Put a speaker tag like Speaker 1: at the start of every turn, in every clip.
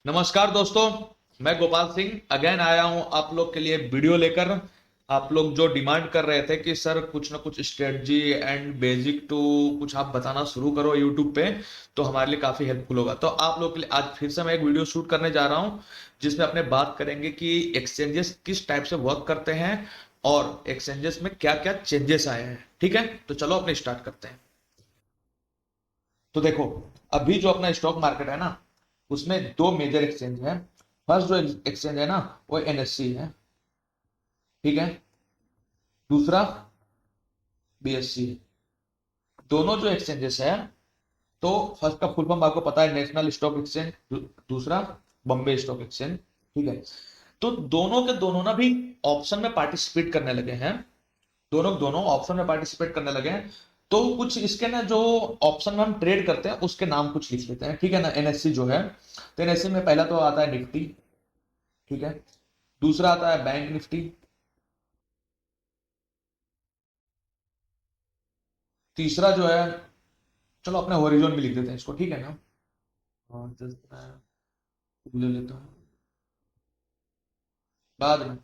Speaker 1: नमस्कार दोस्तों। मैं गोपाल सिंह अगेन आया हूं आप लोग के लिए वीडियो लेकर। आप लोग जो डिमांड कर रहे थे कि सर कुछ ना कुछ स्ट्रेटजी एंड बेसिक टू कुछ आप बताना शुरू करो यूट्यूब पे, तो हमारे लिए काफी हेल्पफुल होगा। तो आप लोग के लिए आज फिर से मैं एक वीडियो शूट करने जा रहा हूं, जिसमें अपने बात करेंगे कि एक्सचेंजेस किस टाइप से वर्क करते हैं और एक्सचेंजेस में क्या क्या चेंजेस आए हैं। ठीक है, तो चलो अपने स्टार्ट करते हैं। तो देखो, अभी जो अपना स्टॉक मार्केट है ना, उसमें दो मेजर एक्सचेंज है। फर्स्ट जो एक्सचेंज है ना, वो एनएससी है। ठीक है। दूसरा बीएससी है। दोनों जो एक्सचेंजेस है, तो फर्स्ट का फुल फॉर्म आपको पता है, नेशनल स्टॉक एक्सचेंज। दूसरा बॉम्बे स्टॉक एक्सचेंज। ठीक है। तो दोनों के दोनों ना भी ऑप्शन में पार्टिसिपेट करने लगे हैं। दोनों दोनों ऑप्शन में पार्टिसिपेट करने लगे हैं। तो कुछ इसके ना जो ऑप्शन में हम ट्रेड करते हैं उसके नाम कुछ लिख लेते हैं, ठीक है ना। एनएससी जो है, तो एनएससी में पहला तो आता है निफ्टी। ठीक है। दूसरा आता है बैंक निफ्टी। तीसरा जो है, चलो अपने हॉरिजॉन में लिख देते हैं इसको, ठीक है ना। और जस्ट मैं ले लेता हूँ बाद में।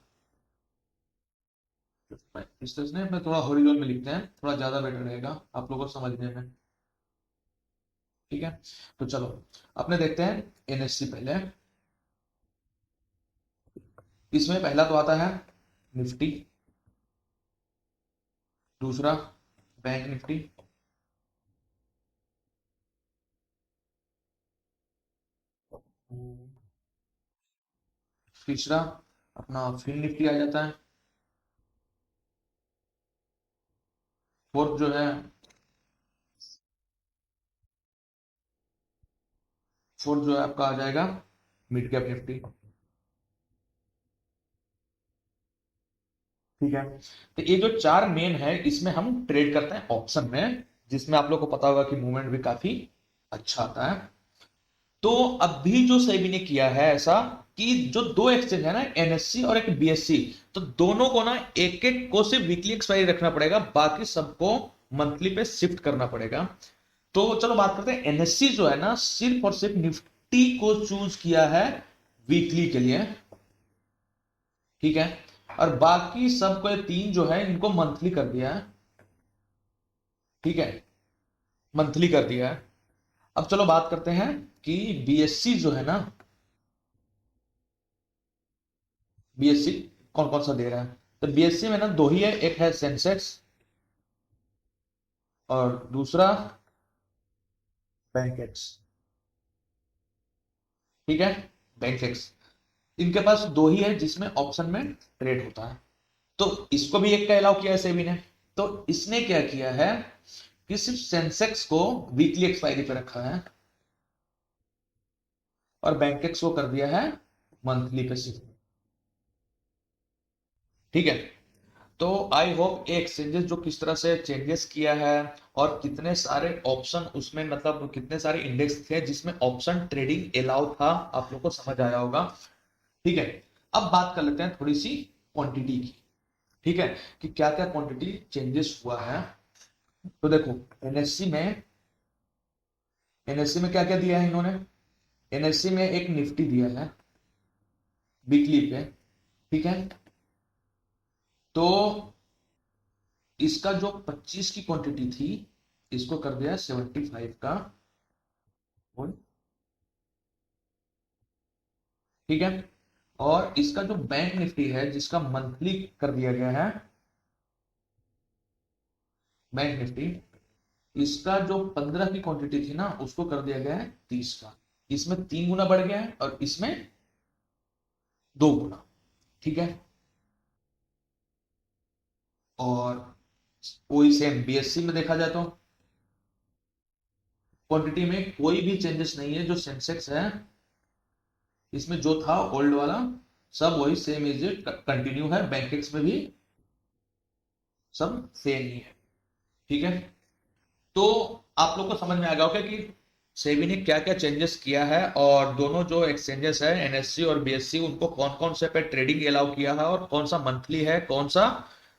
Speaker 1: इस तरह से अपने थोड़ा हॉरिजॉन में लिखते हैं, थोड़ा ज्यादा बेटर रहेगा आप लोगों को समझने में। ठीक है। तो चलो अपने देखते हैं एनएससी पहले। इसमें पहला तो आता है निफ्टी। दूसरा बैंक निफ्टी। तीसरा अपना फिन निफ्टी आ जाता है। फोर्थ जो है, फोर्थ जो है आपका आ जाएगा मिड कैप निफ्टी। ठीक है। तो ये जो चार मेन है, इसमें हम ट्रेड करते हैं ऑप्शन में, जिसमें आप लोग को पता होगा कि मूवमेंट भी काफी अच्छा आता है। तो अभी जो सेबी ने किया है ऐसा कि जो दो एक्सचेंज है ना, एनएससी और एक बीएससी, तो दोनों को ना एक एक को सिर्फ वीकली एक्सपायरी रखना पड़ेगा, बाकी सबको मंथली पे शिफ्ट करना पड़ेगा। तो चलो बात करते हैं, एनएससी जो है ना, सिर्फ और सिर्फ निफ्टी को चूज किया है वीकली के लिए। ठीक है। और बाकी सबको ये तीन जो है इनको मंथली कर दिया है। ठीक है, मंथली कर दिया है। अब चलो बात करते हैं कि बीएससी जो है ना, बीएससी कौन कौन सा दे रहा है। तो बीएससी में ना दो ही है, एक है सेंसेक्स और दूसरा बैंकेक्स। ठीक है, बैंकेक्स। इनके पास दो ही है जिसमें ऑप्शन में ट्रेड होता है। तो इसको भी एक का अलाउ किया है सेबी ने। तो इसने क्या किया है कि सिर्फ सेंसेक्स को वीकली एक्सपायरी पे रखा है और बैंकेक्स को कर दिया है मंथली पे सिर्फ। ठीक है। तो आई होप ये एक्सचेंजेस जो किस तरह से चेंजेस किया है और कितने सारे ऑप्शन उसमें, मतलब कितने सारे इंडेक्स थे जिसमें ऑप्शन ट्रेडिंग अलाउ था, आप लोग को समझ आया होगा। ठीक है। अब बात कर लेते हैं थोड़ी सी क्वांटिटी की। ठीक है, कि क्या क्या क्वांटिटी चेंजेस हुआ है। तो देखो, एनएससी में एनएससी में क्या क्या दिया है इन्होंने। एनएससी में एक निफ्टी दिया है वीकली पे। ठीक है। तो इसका जो 25 की क्वांटिटी थी, इसको कर दिया 75 का। ठीक है। और इसका जो बैंक निफ्टी है जिसका मंथली कर दिया गया है, बैंक निफ्टी, इसका जो 15 की क्वांटिटी थी ना, उसको कर दिया गया है 30 का। इसमें 3 गुना बढ़ गया है और इसमें 2 गुना। ठीक है। और वही सेम बीएससी में देखा जाए तो क्वांटिटी में कोई भी चेंजेस नहीं है। जो सेंसेक्स है, इसमें जो था ओल्ड वाला, सब वही सेम इज इट कंटिन्यू है। बैंकेक्स में भी सब सेम ही है। ठीक है। तो आप लोग को समझ में आ गया होगा कि सेबी ने क्या क्या चेंजेस किया है, और दोनों जो एक्सचेंजेस है एनएससी और बीएससी, उनको कौन कौन से पे ट्रेडिंग अलाउ किया है और कौन सा मंथली है कौन सा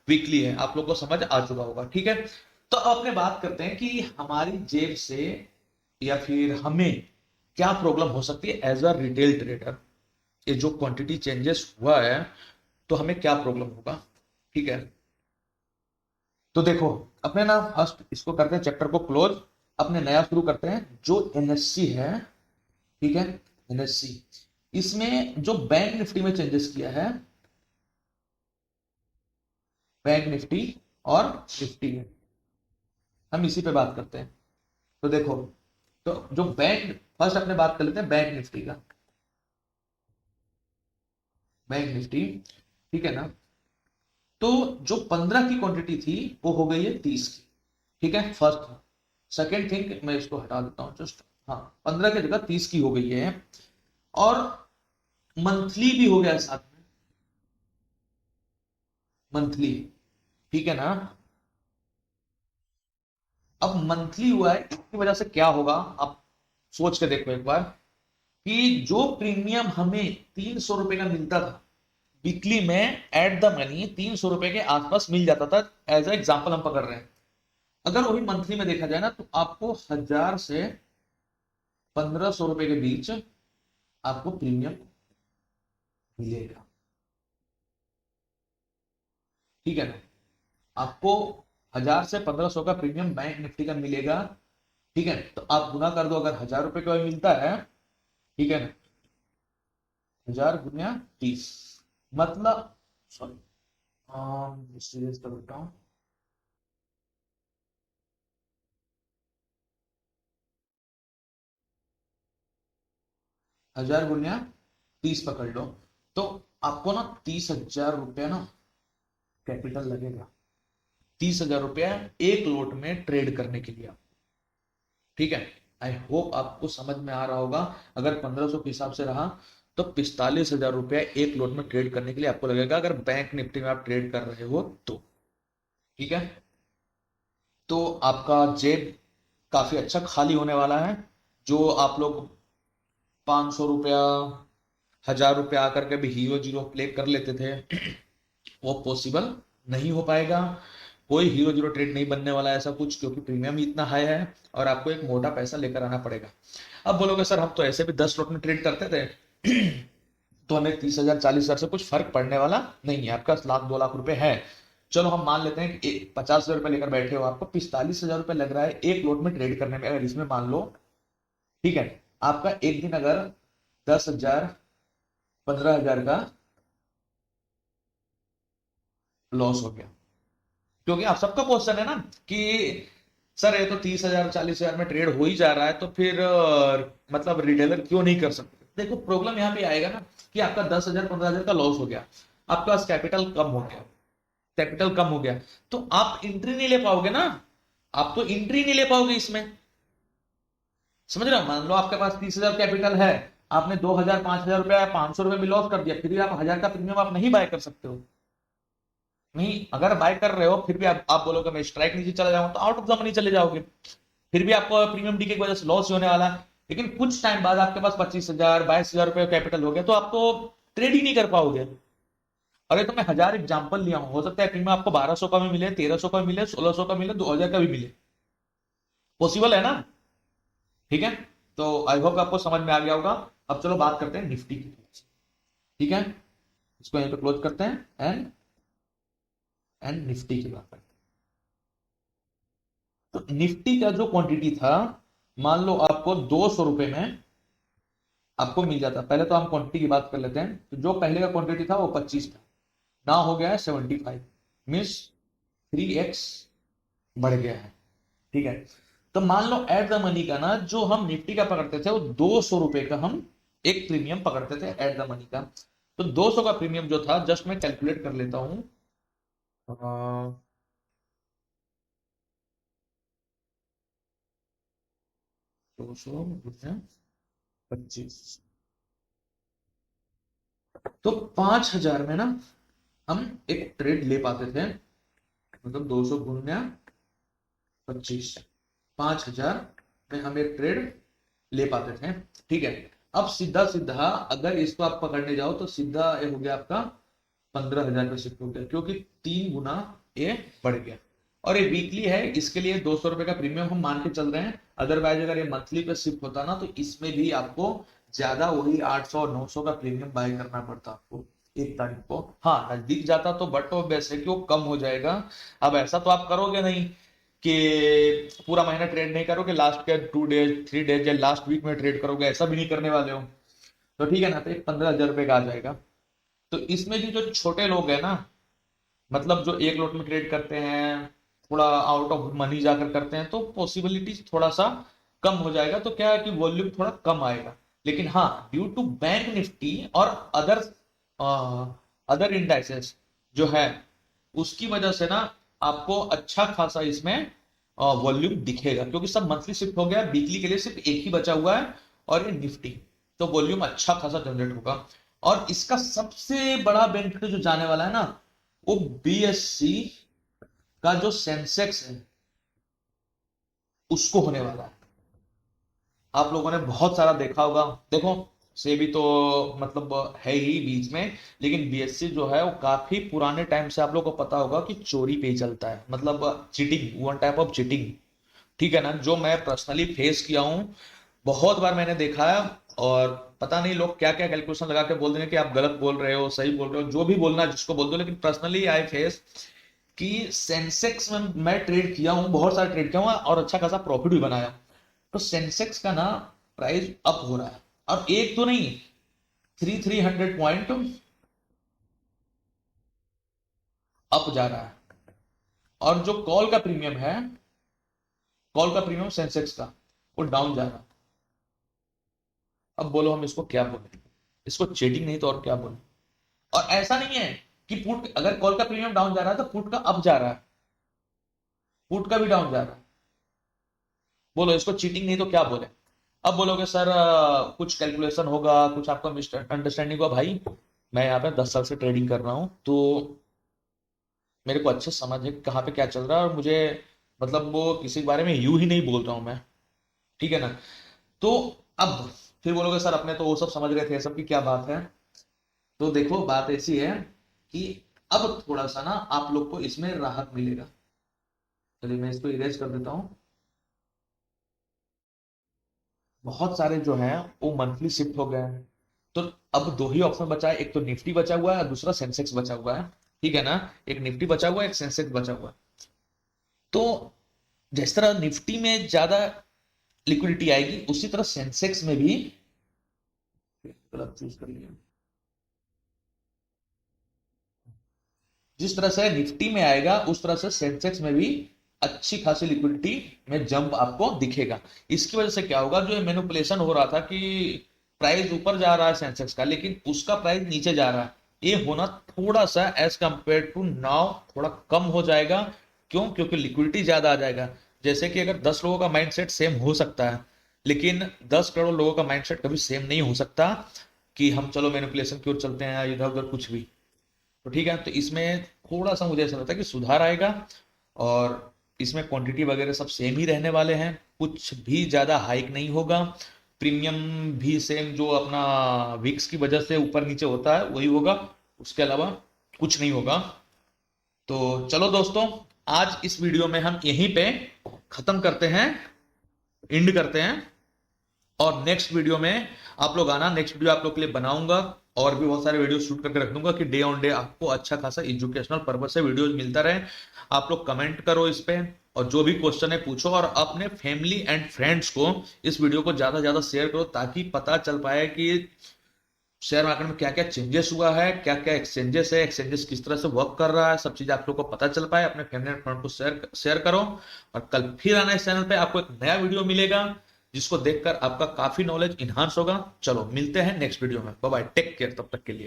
Speaker 1: वीकली है, आप लोग को समझ आ चुका होगा। ठीक है। तो अब अपने बात करते हैं कि हमारी जेब से या फिर हमें क्या प्रॉब्लम हो सकती है एज अ रिटेल ट्रेडर, ये जो क्वांटिटी चेंजेस हुआ है तो हमें क्या प्रॉब्लम होगा। ठीक है, तो देखो अपने ना फर्स्ट इसको करते हैं चैप्टर को क्लोज, अपने नया शुरू करते हैं जो एनएससी है। ठीक है, एनएससी, इसमें जो बैंक निफ्टी में चेंजेस किया है, बैंक निफ्टी और निफ्टी में हम इसी पे बात करते हैं। तो देखो, तो जो बैंक, फर्स्ट अपने बात कर लेते हैं बैंक निफ्टी का, बैंक निफ्टी। ठीक है ना, तो जो 15 की क्वांटिटी थी वो हो गई है 30 की। ठीक है, फर्स्ट। सेकेंड थिंग, मैं इसको हटा देता हूं जस्ट, हाँ, 15 की जगह 30 की हो गई है, और मंथली भी हो गया है साथ में, मंथली। ठीक है ना, अब मंथली हुआ है, इसकी वजह से क्या होगा आप सोच के देखो एक बार, कि जो प्रीमियम हमें 300 रुपए का मिलता था वीकली में, एट द मनी 300 रुपए के आसपास मिल जाता था, एज ए एग्जाम्पल हम पकड़ रहे हैं। अगर वही मंथली में देखा जाए ना, तो आपको 1000 से 1500 रुपए के बीच आपको प्रीमियम मिलेगा। ठीक है ना, आपको 1000 से 1500 का प्रीमियम बैंक निफ्टी का मिलेगा। ठीक है, तो आप गुना कर दो, अगर 1000 रुपए का मिलता है, ठीक है ना, 1000 गुना 30, मतलब, सॉरी सीरीज कर देता हूँ, 1000 गुना 30 पकड़ लो, तो आपको ना 30,000 रुपया ना कैपिटल लगेगा, 30,000 रुपया एक लोट में ट्रेड करने के लिए। ठीक है, आई होप आपको समझ में आ रहा होगा। अगर 1500 के हिसाब से रहा तो 45,000 रुपया एक लोट में ट्रेड करने के लिए आपको लगेगा, अगर बैंक निफ्टी में आप ट्रेड कर रहे हो तो। ठीक है, तो आपका जेब काफी अच्छा खाली होने वाला है। जो आप लोग 500 रुपया, 1000 रुपया आकर के भी हीरो जीरो प्ले कर लेते थे, वो पॉसिबल नहीं हो पाएगा। कोई हीरो जीरो ट्रेड नहीं बनने वाला है ऐसा कुछ, क्योंकि प्रीमियम ही इतना हाई है, और आपको एक मोटा पैसा लेकर आना पड़ेगा। अब बोलोगे सर हम तो ऐसे भी 10 लोट में ट्रेड करते थे, तो हमें 30,000 40,000 से कुछ फर्क पड़ने वाला नहीं है, आपका लाख 2 लाख रुपए है। चलो हम मान लेते हैं कि 50,000 रुपए लेकर बैठे हो, आपको 45,000 रुपए लग रहा है एक लोट में ट्रेड करने में। अगर इसमें मान लो, ठीक है, आपका एक दिन अगर 10,000 15,000 का लॉस हो गया, क्योंकि आप सबका क्वेश्चन है ना कि सर ये तो 30,000 40,000 में ट्रेड हो ही जा रहा है, तो फिर मतलब रिटेलर क्यों नहीं कर सकते। देखो प्रॉब्लम यहाँ पे आएगा ना, कि आपका 10,000 15,000 का लॉस हो गया, आपके पास कैपिटल कम हो गया, कैपिटल कम हो गया, तो आप एंट्री नहीं ले पाओगे ना, आप तो एंट्री नहीं ले पाओगे इसमें। समझ रहे हो, मान लो आपके पास 30,000 कैपिटल है, आपने 2,000 5,000 रुपया 500 रुपये में लॉस कर दिया, फिर भी आप 1000 का प्रीमियम आप नहीं बाय कर सकते हो। नहीं, अगर बाय कर रहे हो फिर भी आप बोलोगे मैं स्ट्राइक नीचे चला जाऊंगा, तो आउट ऑफ द मनी चले जाओगे, फिर भी आपको प्रीमियम डीके की वजह से लॉस होने वाला है। लेकिन कुछ टाइम बाद आपके पास 25,000 22,000 रुपये कैपिटल हो गया, तो आप तो ट्रेड ही नहीं कर पाओगे। अरे तो मैं 1000 एग्जाम्पल लिया हूं, हो सकता है प्रीमियम आपको 1200 का भी मिले, 1300 का भी मिले, 1600 का मिले, 2000 का भी मिले, पॉसिबल है ना। ठीक है, तो आई होप आपको समझ में आ गया होगा। अब चलो बात करते हैं निफ्टी की। ठीक है, इसको यहीं पे क्लोज करते हैं, एंड निफ्टी की बात करते हैं। तो निफ्टी का जो क्वांटिटी था, मान लो आपको 200 रुपए में आपको मिल जाता। पहले तो हम क्वांटिटी की बात कर लेते हैं, तो जो पहले का क्वांटिटी था वो 25 था, ना हो गया है 75, मीन्स 3x बढ़ गया है। ठीक है, तो मान लो एट द मनी का ना, जो हम निफ्टी का पकड़ते थे वो 200 रुपए का हम एक प्रीमियम पकड़ते थे एट द मनी का। तो 200 का प्रीमियम जो था, जस्ट मैं कैलकुलेट कर लेता हूं, 200 × 25, तो 5,000 में ना हम एक ट्रेड ले पाते थे, मतलब 200 × 25, 5,000 में हम एक ट्रेड ले पाते थे। ठीक है, अब सीधा सीधा अगर इसको आप पकड़ने जाओ तो सीधा ये हो गया आपका 15,000 पे शिफ्ट हो गया, क्योंकि 3 गुना ये बढ़ गया। और ये वीकली है, इसके लिए 200 रुपए का प्रीमियम हम मान के चल रहे हैं। अदरवाइज अगर ये मंथली पे शिफ्ट होता ना तो इसमें भी आपको ज्यादा वही 800 और 900 का प्रीमियम बाय करना पड़ता आपको एक तारीख को। हाँ नजदीक जाता तो बट वो वैसे कि वो कम हो जाएगा। अब ऐसा तो आप करोगे नहीं कि पूरा महीना ट्रेड नहीं करोगे, लास्ट के 2 डेज 3 डेज या लास्ट वीक में ट्रेड करोगे, ऐसा भी नहीं करने वाले हो। तो ठीक है ना, तो 15,000 रुपए का आ जाएगा। तो इसमें भी जो छोटे लोग हैं ना, मतलब जो एक लोट में ट्रेड करते हैं, थोड़ा आउट ऑफ मनी जाकर करते हैं, तो पॉसिबिलिटी थोड़ा सा कम हो जाएगा। तो क्या है कि वॉल्यूम थोड़ा कम आएगा। लेकिन हाँ ड्यू टू बैंक निफ्टी और अदर अदर इंडाइसेस जो है, उसकी वजह से ना आपको अच्छा खासा इसमें वॉल्यूम दिखेगा, क्योंकि सब मंथली शिफ्ट हो गया है, वीकली के लिए सिर्फ एक ही बचा हुआ है और ये निफ्टी। तो वॉल्यूम अच्छा खासा जनरेट होगा। और इसका सबसे बड़ा बेनिफिट जो जाने वाला है ना, वो बीएससी का जो सेंसेक्स है उसको होने वाला है। आप लोगों ने बहुत सारा देखा होगा, देखो सेबी तो मतलब है ही बीच में, लेकिन बीएससी जो है वो काफी पुराने टाइम से आप लोगों को पता होगा कि चोरी पे ही चलता है, मतलब cheating, one type of cheating. ठीक है ना, जो मैं पर्सनली फेस किया हूं, बहुत बार मैंने देखा है। और पता नहीं लोग क्या क्या कैलकुलेशन लगा के बोल देंगे कि आप गलत बोल रहे हो, सही बोल रहे हो, जो भी बोलना है जिसको बोल दो, लेकिन पर्सनली आई फेस कि सेंसेक्स में मैं ट्रेड किया हूं, बहुत सारे ट्रेड किया हूं और अच्छा खासा प्रॉफिट भी बनाया। तो सेंसेक्स का ना प्राइस अप हो रहा है, और एक तो नहीं, 300 पॉइंट अप जा रहा है। और जो कॉल का प्रीमियम है, कॉल का प्रीमियम सेंसेक्स का, वो डाउन जा रहा है। अब बोलो हम इसको क्या बोले, इसको चीटिंग नहीं तो और क्या बोले। और ऐसा नहीं है कि पुट, अगर कॉल का प्रीमियम डाउन जा रहा है तो पुट का अप जा रहा है, पुट का भी डाउन जा रहा है। बोलो इसको चीटिंग नहीं तो क्या बोले। अब बोलोगे सर कुछ कैलकुलेशन होगा, कुछ आपका मिस्टर अंडरस्टैंडिंग होगा। भाई मैं यहाँ पे 10 साल से ट्रेडिंग कर रहा हूँ, तो मेरे को अच्छे समझ है कि कहाँ पे क्या चल रहा है, और मुझे मतलब वो किसी के बारे में यूं ही नहीं बोल रहा हूँ मैं। ठीक है ना। तो अब फिर बोलोगे सर अपने तो वो सब समझ रहे थे, सब की क्या बात है। तो देखो बात ऐसी है कि अब थोड़ा सा ना आप लोग को इसमें राहत मिलेगा। चलिए मैं इसको इरेज कर देता हूँ। बहुत सारे जो हैं वो मंथली शिफ्ट हो गए हैं। तो अब दो ही ऑप्शन बचा है, एक तो निफ्टी बचा हुआ है और दूसरा सेंसेक्स बचा हुआ है। ठीक है ना, एक निफ्टी बचा हुआ है, एक सेंसेक्स बचा हुआ है। तो जिस तरह निफ्टी में ज्यादा लिक्विडिटी आएगी, उसी तरह सेंसेक्स में भी, गलत चूज कर लिया, जिस तरह से निफ्टी में आएगा उस तरह से सेंसेक्स में भी अच्छी खासी लिक्विडिटी में जंप आपको दिखेगा। इसकी वजह से क्या होगा, जो मैनिपुलेशन हो रहा था कि प्राइस ऊपर जा रहा है सेंसेक्स का लेकिन उसका प्राइस नीचे जा रहा है, ये होना थोड़ा सा एज कंपेयर टू नाउ थोड़ा कम हो जाएगा। क्यों? क्योंकि लिक्विडिटी ज्यादा आ जाएगा। जैसे कि अगर 10 लोगों का माइंडसेट सेम हो सकता है, लेकिन 10 करोड़ लोगों का माइंडसेट कभी सेम नहीं हो सकता कि हम चलो मैनिपुलेशन की ओर चलते हैं इधर उधर कुछ भी। तो ठीक है, तो इसमें थोड़ा सा मुझे ऐसा लगता है कि सुधार आएगा। और इसमें क्वांटिटी वगैरह सब सेम ही रहने वाले हैं, कुछ भी ज्यादा हाइक नहीं होगा। प्रीमियम भी सेम जो अपना विक्स की वजह से ऊपर नीचे होता है वही होगा, उसके अलावा कुछ नहीं होगा। तो चलो दोस्तों, आज इस वीडियो में हम यहीं पे खत्म करते हैं, एंड करते हैं। और नेक्स्ट वीडियो में आप लोग आना, नेक्स्ट वीडियो आप लोग के लिए बनाऊंगा और भी बहुत सारे वीडियो शूट करके रख दूंगा कि डे ऑन डे आपको अच्छा खासा एजुकेशनल पर्पज से वीडियोज मिलता रहे। आप लोग कमेंट करो इस पे, और जो भी क्वेश्चन है पूछो, और अपने फैमिली एंड फ्रेंड्स को इस वीडियो को ज्यादा से ज्यादा शेयर करो, ताकि पता चल पाए कि शेयर मार्केट में क्या क्या चेंजेस हुआ है, क्या क्या एक्सचेंजेस है, एक्सचेंजेस किस तरह से वर्क कर रहा है, सब चीजें आप लोग को पता चल पाए। अपने फैमिली एंड फ्रेंड को शेयर शेयर करो। और कल फिर आना इस चैनल पे, आपको एक नया वीडियो मिलेगा जिसको देखकर आपका काफी नॉलेज इन्हांस होगा। चलो मिलते हैं नेक्स्ट वीडियो में, बाय बाय, टेक केयर तब तक के लिए।